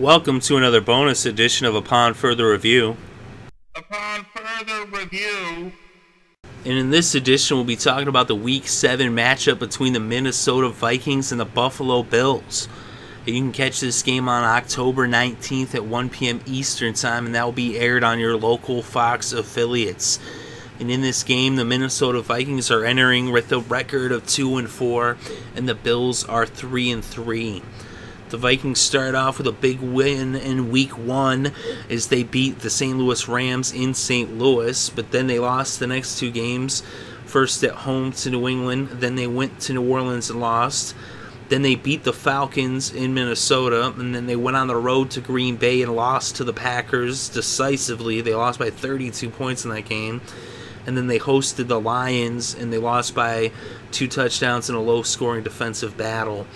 Welcome to another bonus edition of Upon Further Review. Upon further review. And in this edition, we'll be talking about the Week 7 matchup between the Minnesota Vikings and the Buffalo Bills. You can catch this game on October 19th at 1 p.m. Eastern Time, and that will be aired on your local Fox affiliates. And in this game, the Minnesota Vikings are entering with a record of 2-4, and the Bills are 3-3. The Vikings started off with a big win in Week 1 as they beat the St. Louis Rams in St. Louis, but then they lost the next two games, first at home to New England, then they went to New Orleans and lost. Then they beat the Falcons in Minnesota, and then they went on the road to Green Bay and lost to the Packers decisively. They lost by 32 points in that game. And then they hosted the Lions, and they lost by 2 touchdowns in a low-scoring defensive battle.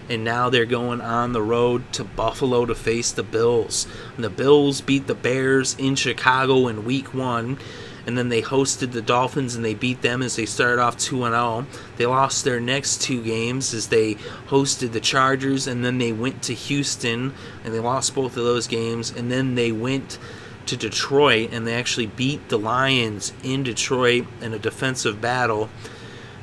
And now they're going on the road to Buffalo to face the Bills. And the Bills beat the Bears in Chicago in Week 1. And then they hosted the Dolphins and they beat them as they started off 2-0. They lost their next 2 games as they hosted the Chargers, and then they went to Houston and they lost both of those games. And then they went to Detroit and they actually beat the Lions in Detroit in a defensive battle.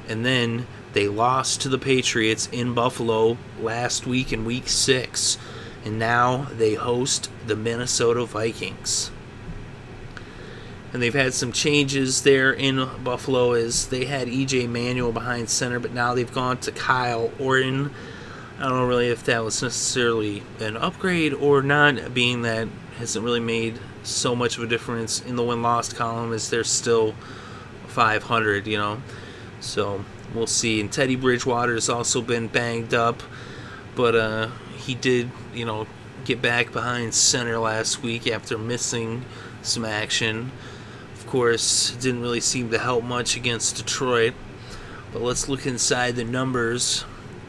And then they lost to the Patriots in Buffalo last week in Week 6. And now they host the Minnesota Vikings. And they've had some changes there in Buffalo as they had E.J. Manuel behind center, but now they've gone to Kyle Orton. I don't know really if that was necessarily an upgrade or not, being that hasn't really made so much of a difference in the win-loss column as they're still 500, So we'll see. And Teddy Bridgewater has also been banged up, but he did, get back behind center last week after missing some action. Of course, it didn't really seem to help much against Detroit. But let's look inside the numbers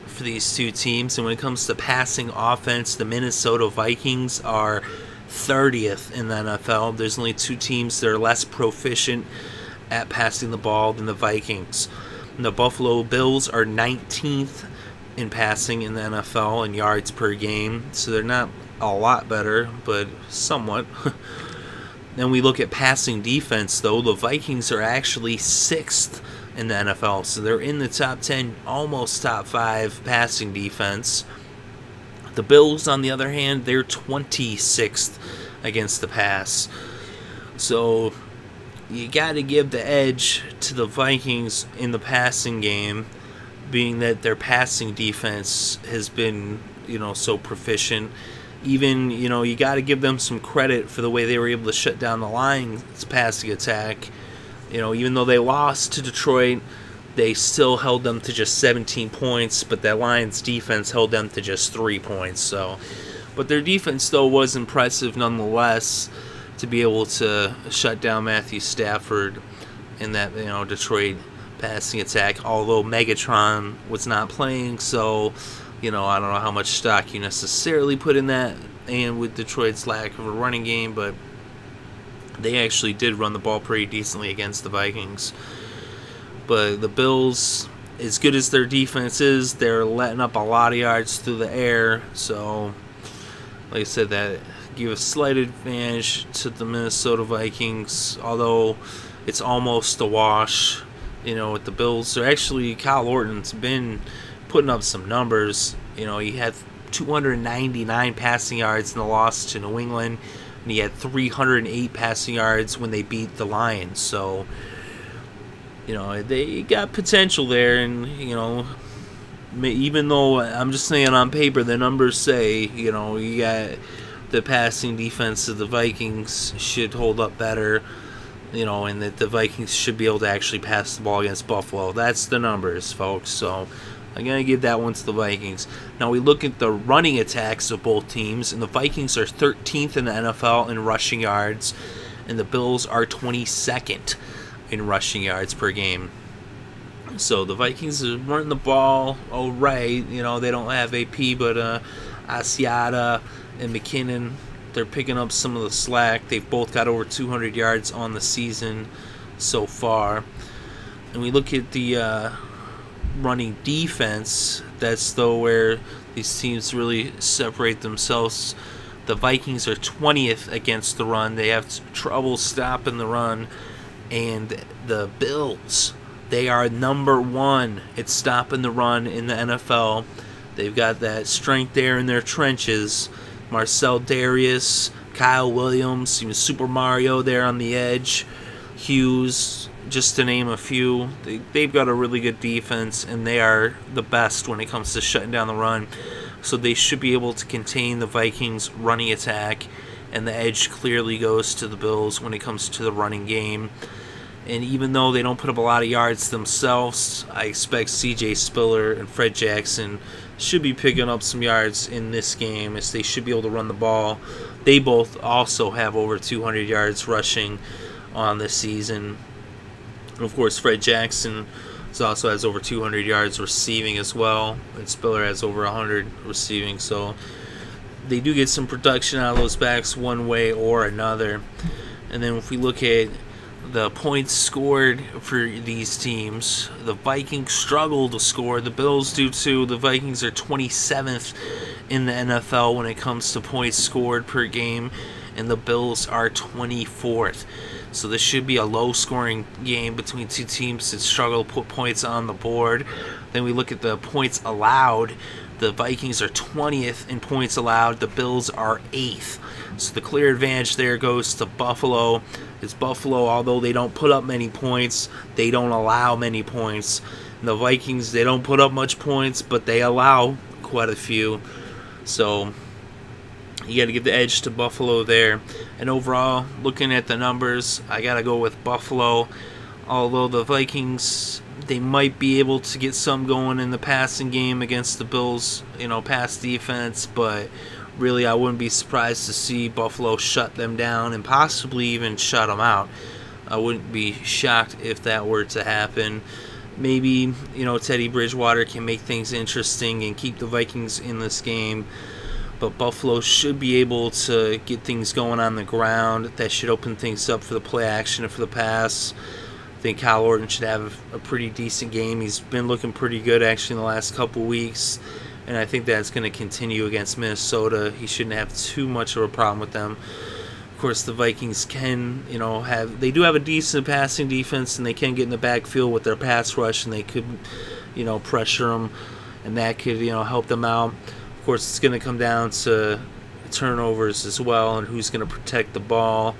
for these two teams. And when it comes to passing offense, the Minnesota Vikings are 30th in the NFL. There's only 2 teams that are less proficient at passing the ball than the Vikings. And the Buffalo Bills are 19th in passing in the NFL in yards per game. So they're not a lot better, but somewhat. Then we look at passing defense, though. The Vikings are actually 6th in the NFL. So they're in the top 10, almost top 5 passing defense. The Bills, on the other hand, they're 26th against the pass. So you got to give the edge to the Vikings in the passing game, being that their passing defense has been, so proficient. Even, you got to give them some credit for the way they were able to shut down the Lions' passing attack. Even though they lost to Detroit, they still held them to just 17 points, but that Lions defense held them to just 3 points. But their defense, though, was impressive nonetheless to be able to shut down Matthew Stafford in that, Detroit passing attack, although Megatron was not playing, so I don't know how much stock you necessarily put in that, and with Detroit's lack of a running game, but they actually did run the ball pretty decently against the Vikings. But the Bills, as good as their defense is, they're letting up a lot of yards through the air, so like I said, that give a slight advantage to the Minnesota Vikings, although it's almost a wash, with the Bills. So actually, Kyle Orton's been putting up some numbers. He had 299 passing yards in the loss to New England, and he had 308 passing yards when they beat the Lions. So, they got potential there, and, even though I'm just saying on paper, the numbers say, you got the passing defense of the Vikings should hold up better, and that the Vikings should be able to actually pass the ball against Buffalo. That's the numbers, folks. So I'm going to give that one to the Vikings. Now we look at the running attacks of both teams, and the Vikings are 13th in the NFL in rushing yards, and the Bills are 22nd in rushing yards per game. So the Vikings are running the ball all right. They don't have AP, but Asiata and McKinnon, they're picking up some of the slack. They've both got over 200 yards on the season so far. And we look at the running defense. That's though where these teams really separate themselves The Vikings are 20th against the run. They have trouble stopping the run. And the Bills, they are number 1 at stopping the run in the NFL. They've got that strength there in their trenches. Marcel Darius, Kyle Williams, even Super Mario there on the edge, Hughes, just to name a few. They've got a really good defense, and they are the best when it comes to shutting down the run. So they should be able to contain the Vikings' running attack, and the edge clearly goes to the Bills when it comes to the running game. And even though they don't put up a lot of yards themselves, I expect C.J. Spiller and Fred Jackson should be picking up some yards in this game, as they should be able to run the ball. They both also have over 200 yards rushing on this season. And of course, Fred Jackson also has over 200 yards receiving as well, and Spiller has over 100 receiving. So they do get some production out of those backs one way or another. And then if we look at the points scored for these teams, the Vikings struggle to score. The Bills do too. The Vikings are 27th in the NFL when it comes to points scored per game, and the Bills are 24th. So this should be a low-scoring game between two teams that struggle to put points on the board. Then we look at the points allowed. The Vikings are 20th in points allowed. The Bills are 8th. So the clear advantage there goes to Buffalo. It's Buffalo, although they don't put up many points, they don't allow many points. And the Vikings, they don't put up much points, but they allow quite a few. So you got to give the edge to Buffalo there. And overall, looking at the numbers, I got to go with Buffalo. Although the Vikings, they might be able to get some going in the passing game against the Bills, pass defense, but really I wouldn't be surprised to see Buffalo shut them down and possibly even shut them out. I wouldn't be shocked if that were to happen. Maybe, Teddy Bridgewater can make things interesting and keep the Vikings in this game. But Buffalo should be able to get things going on the ground. That should open things up for the play action and for the pass. I think Kyle Orton should have a pretty decent game. He's been looking pretty good actually in the last couple weeks. And I think that's going to continue against Minnesota. He shouldn't have too much of a problem with them. Of course, the Vikings can, they do have a decent passing defense, and they can get in the backfield with their pass rush, and they could, pressure them, and that could, help them out. Of course, it's going to come down to turnovers as well, and who's going to protect the ball.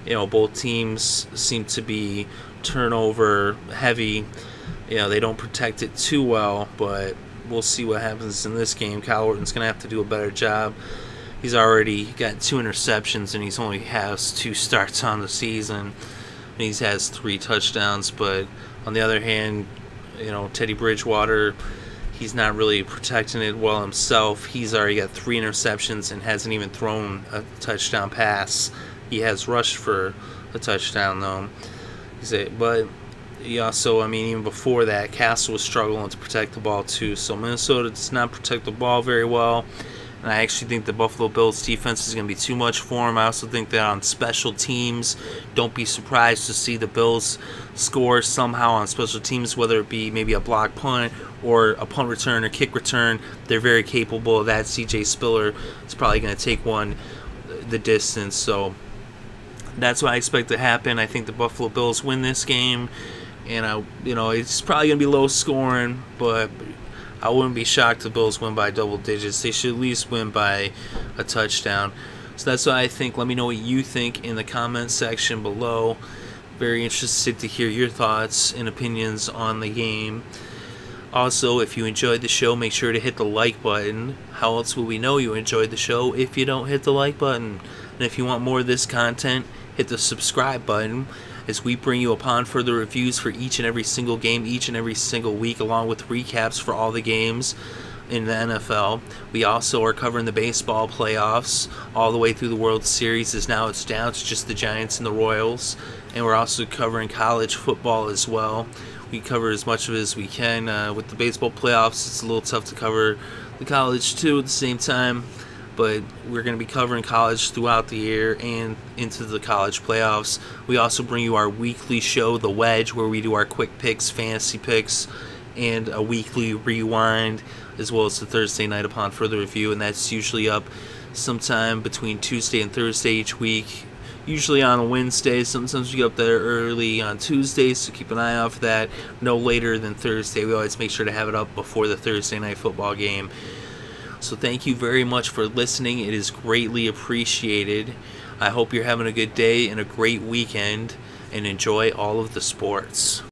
Both teams seem to be turnover heavy. They don't protect it too well, but we'll see what happens in this game. Kyle Orton's going to have to do a better job. He's already got 2 interceptions, and he's only has 2 starts on the season. And he has 3 touchdowns, but on the other hand, Teddy Bridgewater, he's not really protecting it well himself. He's already got 3 interceptions and hasn't even thrown a touchdown pass. He has rushed for a touchdown, though. But he also, even before that, Castle was struggling to protect the ball too. So Minnesota does not protect the ball very well. And I actually think the Buffalo Bills defense is going to be too much for them. I also think that on special teams, don't be surprised to see the Bills score somehow on special teams, whether it be maybe a block punt or a punt return or kick return. They're very capable of that. C.J. Spiller is probably going to take one the distance. So that's what I expect to happen. I think the Buffalo Bills win this game. And, it's probably going to be low scoring, but I wouldn't be shocked if the Bills win by double digits. They should at least win by a touchdown. So that's what I think. Let me know what you think in the comment section below. Very interested to hear your thoughts and opinions on the game. Also, if you enjoyed the show, make sure to hit the like button. How else will we know you enjoyed the show if you don't hit the like button? And if you want more of this content, hit the subscribe button, as we bring you upon further reviews for each and every single game, each and every single week, along with recaps for all the games in the NFL. We also are covering the baseball playoffs all the way through the World Series, as now it's down to just the Giants and the Royals. And we're also covering college football as well. We cover as much of it as we can. With the baseball playoffs, it's a little tough to cover the college too at the same time. But we're going to be covering college throughout the year and into the college playoffs. We also bring you our weekly show, The Wedge, where we do our quick picks, fantasy picks, and a weekly rewind, as well as the Thursday night upon further review. And that's usually up sometime between Tuesday and Thursday each week. Usually on a Wednesday. Sometimes we get up there early on Tuesdays, so keep an eye out for that. No later than Thursday. We always make sure to have it up before the Thursday night football game. So thank you very much for listening. It is greatly appreciated. I hope you're having a good day and a great weekend, and enjoy all of the sports.